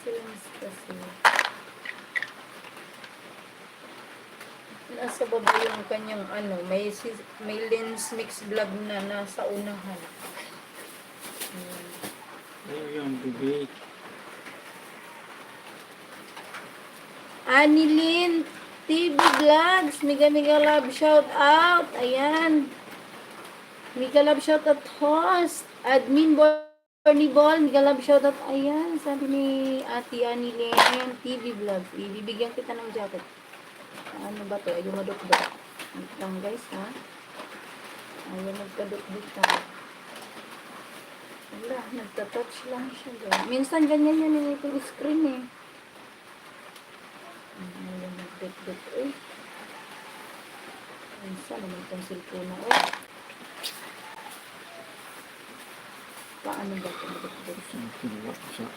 Silence kasi. Nasa baba yung kanyang ano, may lens mix vlog na nasa unahan. Yung bibig. Anilin TV Vlogs, Mega Love shout out. Ayan. Mega Love shout out host. Admin Borny Ball, Mega Love shout out. Ayan, sabi ni Ate Anilin TV Vlogs. Ibibigyan kita ng jacket. Ano ba to? Ay, dumadot-dot. Wait lang guys, ha? Ayan, nagkadot-dot ako. Wala, nagtatouch lang siya. Guys. Minsan ganyan yan yung screen eh. Ayan, nagdot-dot. Uy. Minsan naman itong cellphone na. Uy. Paano ba ito? Nagdot-dot.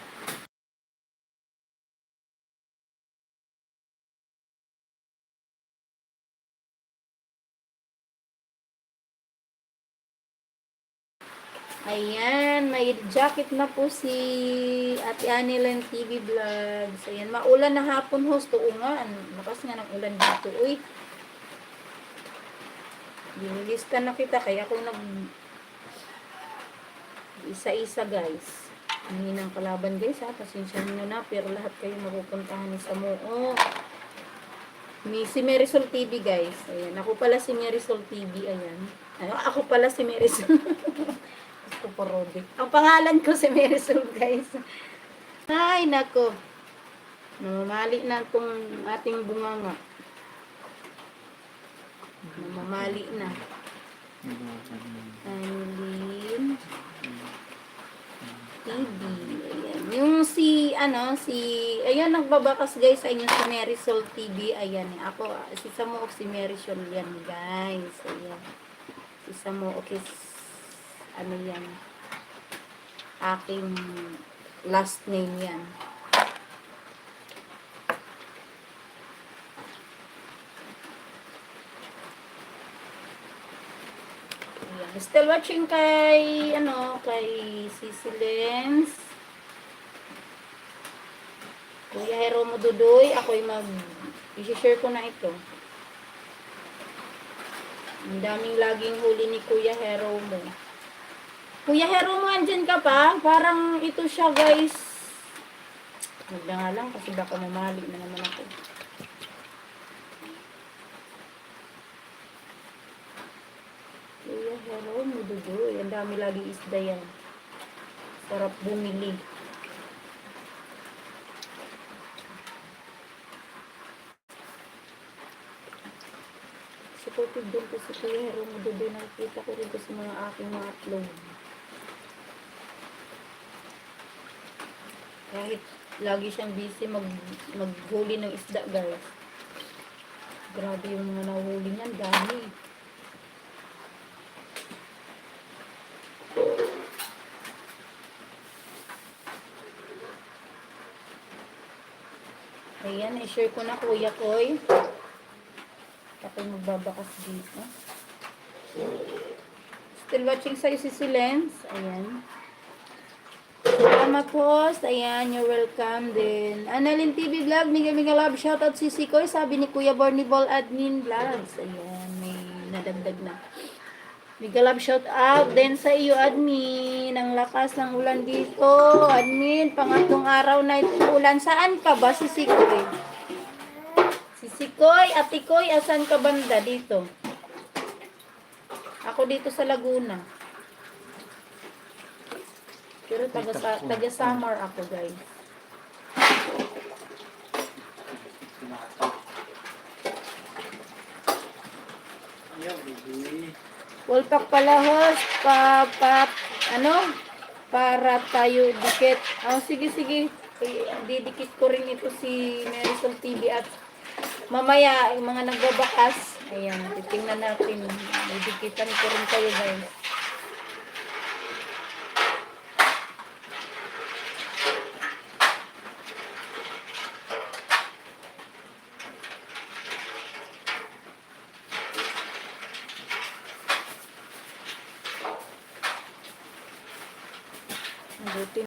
Ayan, may jacket na po si Ate Anilan TV Vlogs. Ayan, maulan na hapon host. Oo nga, lakas nga ng ulan dito. Uy, binilista na kita. Kaya ako isa-isa guys. Hindi ng kalaban guys ha. Pasensya nyo na. Pero lahat kayo mapupuntahan ni Samoo. Si Marisol TV guys. Ayan, ako pala si Marisol TV. Ayan. Ako pala si Marisol. Parodic. Ang pangalan ko si Marisol guys. Ay nako. Namamali na itong ating bunganga. Namamali na. Anilin TV. Ayan. Yung ayan nagbabakas guys sa inyo si Marisol TV. Ayan. Ako, si Samoo si Marisol yan guys. Ayan. Si Samoo okay. Ano yan, aking last name yan. Ayan. Still watching kay Sisi Lens, Kuya Heromo Dudoy. Ako'y i-share ko na ito. Ang daming laging huli ni Kuya Heromo. Kuya Heromo, andyan ka pa? Parang ito siya, guys. Huwag na nga lang kasi baka mamali na naman ako. Kuya Heromo, dudoy. Ang dami lagi isda yan. Sarap bumili. Supportive din ko si Kuya Heromo dudoy. Nakikita ko rin ko sa mga aking mga upload. Kahit lagi siyang busy maghuli ng isda guys. Grabe yung mga nahuli niyan, dami. Ayan, i-share ko na Kuya Koy. Ako'y magbabakas dito. Still watching sa'yo si Lens. Ayan. Salamat host. Ayan, you're welcome din. Analin TV Vlog, Mega Love shoutout si Sikoy. Sabi ni Kuya Borny Ball Admin Vlogs. Ayan, may nadagdag na. Mega Love shoutout din sa iyo Admin. Ang lakas ng ulan dito. Admin, pangatlong araw na ito ulan. Saan ka ba si Sikoy? Si Sikoy, Ate Koy, asan ka banda dito? Ako dito sa Laguna. Pero taga Samar ako guys. Wallpack pala host. Para tayo dikit. Oh, sige. Didikit ko rin ito si Marisol TV at mamaya yung mga nagbabakas. Ayan, titingnan natin. Didikitan ko rin kayo guys.